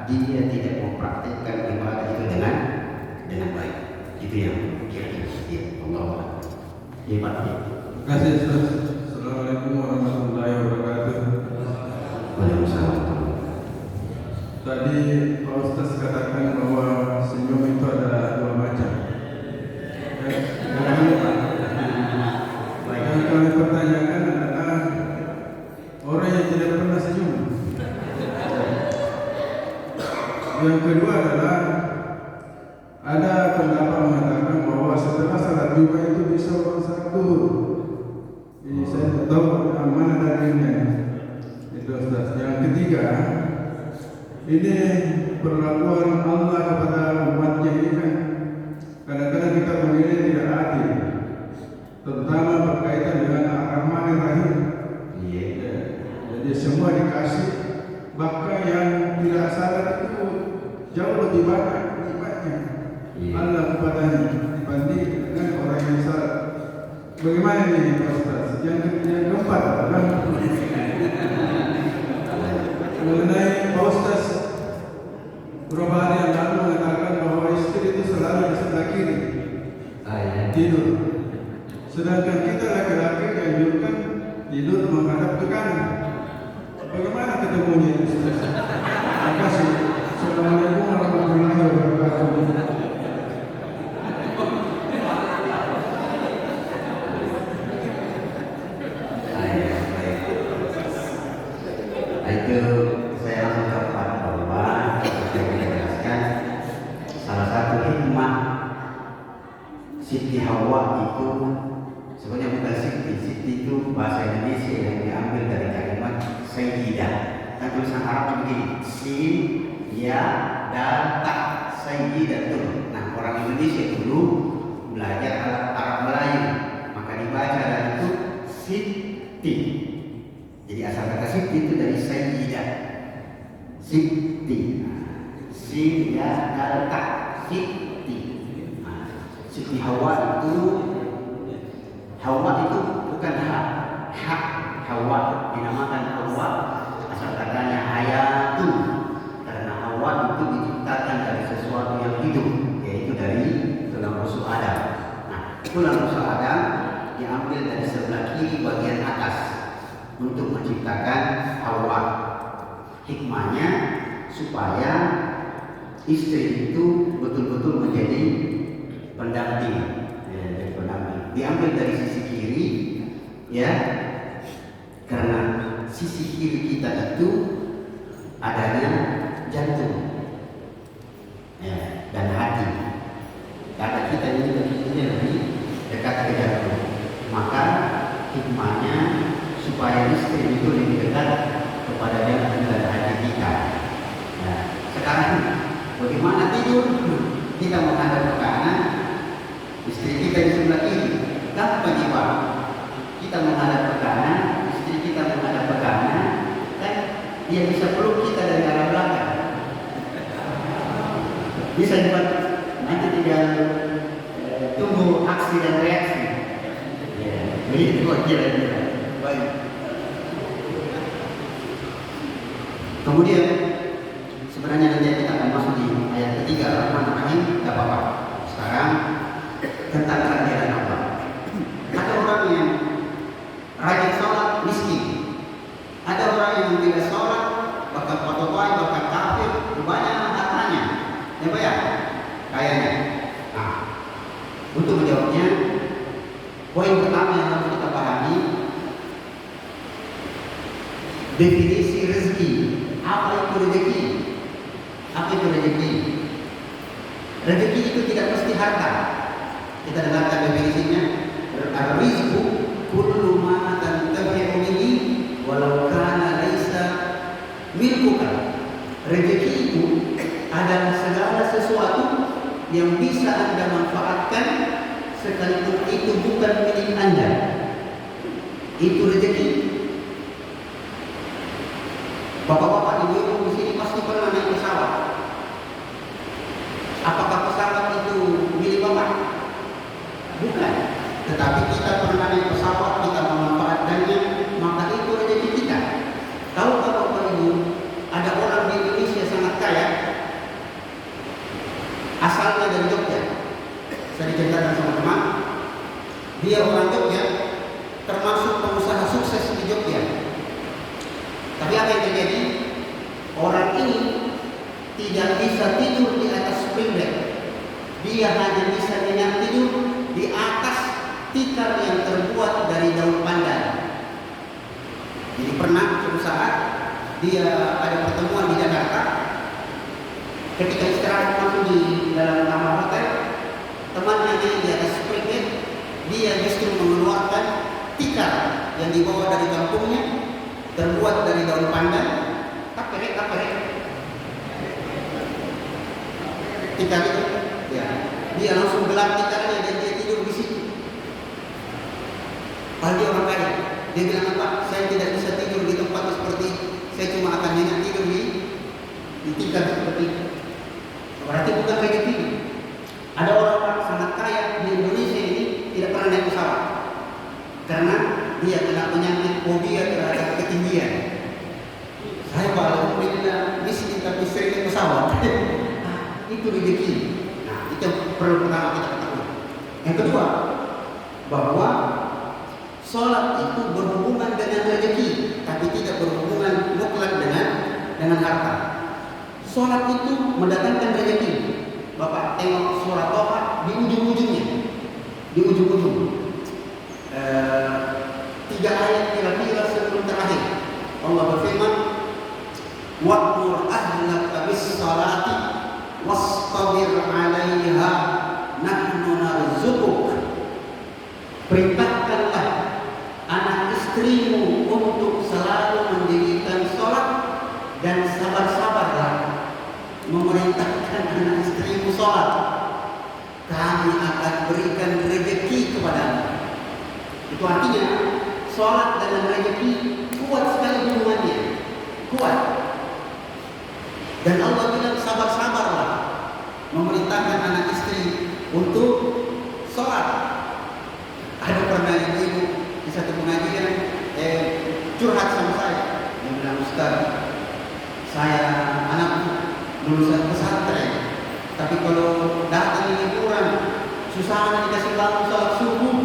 [SPEAKER 1] dia tidak mempraktikkan ibadah itu dengan baik. Itu yang kira-kira Allah. Ya Pak.
[SPEAKER 3] Terima kasih Ustaz. Assalamualaikum warahmatullahi wabarakatuh.
[SPEAKER 1] Waalaikumsalam.
[SPEAKER 3] Tadi Pak Ustaz katakan bahwa senyum itu ada dua macam. Yang kami pertanyakan adalah orang yang tidak pernah senyum. Yang kedua adalah ada pendapat mengatakan bahwa setelah salat Jumat itu bisa orang satu. Ini saya tidak tahu mana dalilnya. Itu Ustaz. Yang ketiga, ini perlakuan Allah kepada umatnya ini kan kadang-kadang kita menilai tidak adil, terutama berkaitan dengan Ar-Rahman Ar-Rahim.
[SPEAKER 1] Iya.
[SPEAKER 3] Jadi semua dikasih, bahkan yang tidak salat itu jauh lebih banyak nikmatnya Allah kepadanya dibanding dengan orang yang salat. Bagaimana ini Pak Ustaz? Yang keempat adalah mengenai Pak Ustaz beberapa hari yang lalu mengatakan bahwa istri itu selalu di sebelah kiri tidur, sedangkan kita laki-laki dianjurkan tidur menghadap ke kanan. Bagaimana ketemunya itu Ustaz? Terima kasih. Assalamualaikum warahmatullahi wabarakatuh.
[SPEAKER 1] Itu saya langsung dapat bahwa Siti Hawa itu sebenarnya bukan Siti. Siti itu bahasa Indonesia yang diambil dari kalimat Sayyidah. Kan tulisan Arab begini, Sin, Ya, Dal, Ta, Sayyidatun. Nah, orang Indonesia dulu belajar Arab Melayu, maka dibaca dan itu Siti. Jadi asal kata Siti itu dari Sayyidah. Siti. Sin, Ya, Dal, Ta, Siti. Siti Hawa itu bukan hak Hawa, dinamakan Hawa asal katanya hayatun, karena Hawa itu diciptakan dari sesuatu yang hidup, yaitu dari tulang rusuk Adam. Nah, tulang rusuk Adam diambil dari sebelah kiri bagian atas untuk menciptakan Hawa. Hikmahnya supaya istri itu betul-betul menjadi pendamping, diambil dari sisi kiri, ya, karena sisi kiri kita itu adanya jantung, ya, dan hati. Karena kita ini lebih dekat ke jantung, maka hikmahnya supaya istri itu lebih dekat kepada jantung dan hati kita. Nah, sekarang bagaimana tidur? Kita menghadap ke kanan, istri kita di sebelah kiri. Gampang jiwa. Kita menghadap ke kanan, istri kita menghadap ke kanan, kan dia bisa peluk kita dari arah belakang. Bisa juga nanti tinggal tunggu aksi dan reaksi. Ya, begitu kira-kira. Baik. Kemudian sebenarnya nanti kita akan masuk di ayat ketiga, Rahman-Rahim, tidak apa-apa. Sekarang tentang kehadiran Allah. Ada orang yang rajin sholat miskin, ada orang yang tidak sholat bahkan kotobai, bahkan kafir, banyak hartanya, ya Pak ya, kayaknya. Nah, untuk menjawabnya, poin pertama yang harus kita pahami, definisi rezeki. Apa itu rezeki? Apa itu rezeki? Rezeki itu tidak mesti harta. Kita dengarkan definisinya. Ar-rizqu kullu ma tantafi'u bihi walau kana laisa milkuka. Rezeki itu adalah segala sesuatu yang bisa Anda manfaatkan sekalipun itu bukan milik Anda. Itu rezeki. Bapak-bapak, ibu-ibu di sini pasti pernah naik pesawat. Apakah pesawat itu milik Bapak? Bukan. Tetapi kita pernah naik pesawat, kita memanfaatkannya, maka itu rezeki kita. Tahu Bapak Ibu, ada orang di Indonesia sangat kaya, asalnya dari Jogja. Saya diceritakan sama teman, dia orang Jogja, termasuk pengusaha sukses di Jogja. Tapi apa yang terjadi? Orang ini tidak bisa tidur di atas spring bed. Dia hanya bisa nyenyak tidur di atas tikar yang terbuat dari daun pandan. Jadi pernah suatu saat dia ada pertemuan di Jakarta. Ketika istirahat masuk di dalam kamar hotel, temannya di atas spring bed, dia justru mengeluarkan tikar yang dibawa dari kampungnya, terbuat dari daun pandan, kaperek. Tikar itu, ya, dia langsung gelap tikarnya dan dia tidur di situ. Kalau dia orang kaya, dia bilang apa? Saya tidak bisa tidur di tempat seperti itu. Saya cuma akan nyenyak tidur di tikar seperti itu. Berarti bukan rezeki. Ada orang sangat kaya di Indonesia ini tidak pernah naik pesawat karena dia kena penyakit fobia terhadap ketinggian. Saya alhamdulillah miskin tapi sering naik pesawat. Itu rezeki. Nah, itu perlu pertama kita ketahui. Yang kedua, bahwa sholat itu berhubungan dengan rezeki, tapi tidak berhubungan mutlak dengan harta. Sholat itu mendatangkan rezeki. Bapak tengok surah Toha di ujung-ujungnya, di ujung-ujung. 3 ayat kira-kira sebelum terakhir, Allah berfirman, wa'mur ahlaka bis-salati wastabir 'alaiha nahnu narzuquk perintahkanlah anak istrimu untuk selalu mendirikan sholat dan sabar-sabarlah memerintahkan anak istrimu sholat. Kami akan berikan rezeki kepadamu. Itu artinya sholat dan rezeki kuat sekali hubungannya, kuat. Dan Allah bilang sabar-sabarlah memerintahkan anak istri untuk sholat. Ada pernah ibu di satu pengajian curhat sama saya. Dia bilang, Ustaz, saya anakku lulusan pesantren, tapi kalau datang liburan susah anak dikasih bangun sholat subuh.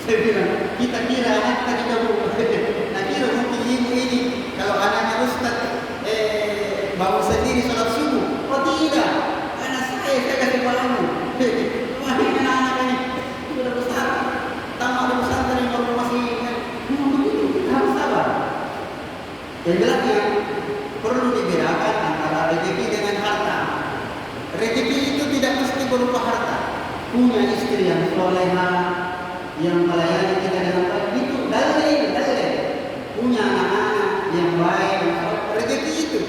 [SPEAKER 1] Saya bilang, kita kira anak tadi kamu nah kira mungkin ibu ini kalau anaknya Ustaz bangun sendiri sholat subuh. Oh tidak, anak saya kasih bangun. Wah ini anak ini sudah besar, tamat dari pesantren baru masih begitu, harus sabar. Yang jelasnya perlu dibedakan antara rezeki dengan harta. Rezeki itu tidak mesti berupa harta. Punya istri yang soleha, yang melayani kita dengan baik, itu dalil. Punya anak-anak yang baik, rezeki itu.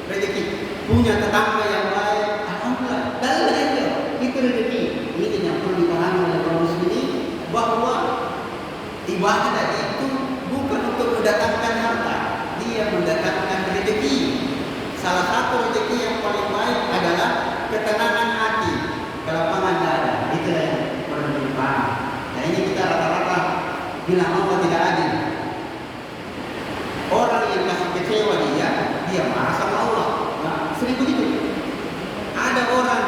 [SPEAKER 1] Rezeki. Punya tetangga yang baik, alhamdulillah, dalil itu rezeki. Ini yang perlu dipahami oleh kaum muslimin bahwa ibadah itu bukan untuk mendatangkan harta, dia mendatangkan rezeki. Salah satu rezeki yang paling baik adalah ketenangan hati, kelapangan dada. Itulah yang perlu dipahami. Nah ini kita rata-rata bilang Allah tidak adil. Orang yang kasih kecewa dia marah sama Allah. Nah, sering begitu. Ada orang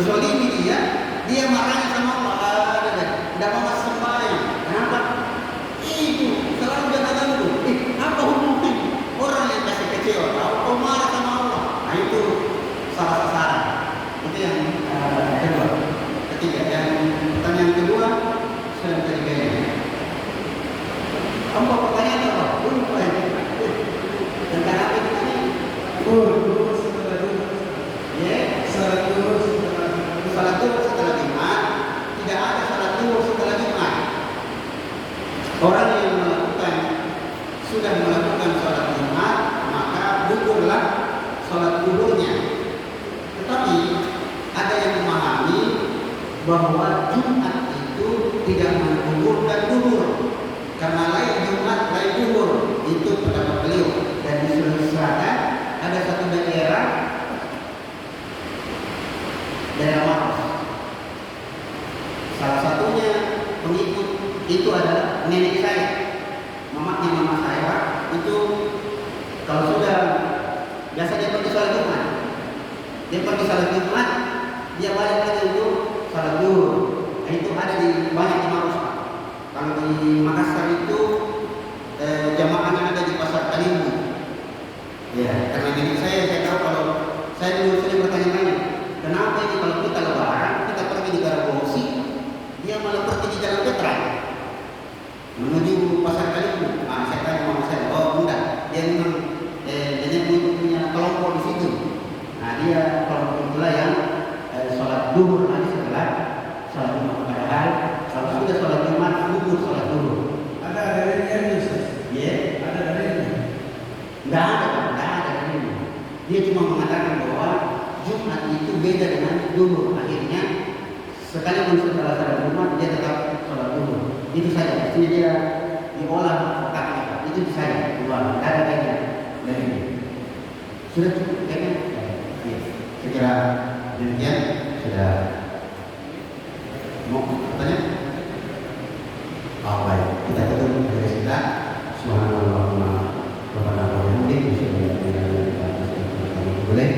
[SPEAKER 1] zalimi dia marahnya sama Allah. Tidak mau sembahyang. Kenapa? Itu selalu jangan ganggu. Apa hubungan orang yang kasih kecewa? Kau marah sama Allah. Nah itu salah sasaran. Itu yang kedua. Ketiga, yang pertanyaan kedua sudah ketiga ini. Apa pertanyaan apa? Lupa ya. Tentang apa ini?
[SPEAKER 3] Dulu setelah Jumat.
[SPEAKER 1] Ya. Salat duhur setelah Jumat. Tidak ada salat duhur setelah Jumat. Orang yang sudah melakukan salat Jumat, maka gugurlah salat duhurnya. Tetapi ada yang memahami bahwa Jumat itu tidak menggugurkan duhur, karena lain Jumat lain duhur. Itu pendapat beliau. Dan di Sulawesi Selatan ada satu daerah Maros. Salah satunya pengikut itu adalah nenek saya, mamanya mama saya. Itu kalau sudah biasa dia pergi sholat Jumat, dia balik lagi untuk sholat duhur. Nah, itu ada di banyak di Maros. Kalau di Makassar itu jamaahnya ada di Pasar Kalimbu. Ya, karena nenek saya tahu, kalau saya dulu sering bertanya-tanya, kenapa ini kalau kita lebaran kita pergi di Garabongsi, dia malah pergi di Jalan Petra menuju Pasar Kalimbu. Nah, saya tanya mama saya, oh enggak, dia memang nenek punya kelompok di situ. Nah, dia kelompok itulah yang sholat duhur nanti setelah sholat Jumat. Padahal kalau sudah sholat Jumat gugur sholat duhur.
[SPEAKER 3] Ada dalilnya, Ustaz?
[SPEAKER 1] Ya,
[SPEAKER 3] Ada dalilnya?
[SPEAKER 1] Enggak ada dalilnya. Dia cuma mengatakan bahwa Jumat itu beda dengan duhur. Akhirnya sekalipun setelah sholat Jumat dia tetap sholat duhur. Itu saja. Artinya dia diolah otaknya. Itu saja. Tidak ada kaitan dari ini. Sudah cukup kayaknya. Ya. Saya kira demikian. Sudah. Mau bertanya? Oh baik. Kita tutup dari kita. Subhanallah. Boleh.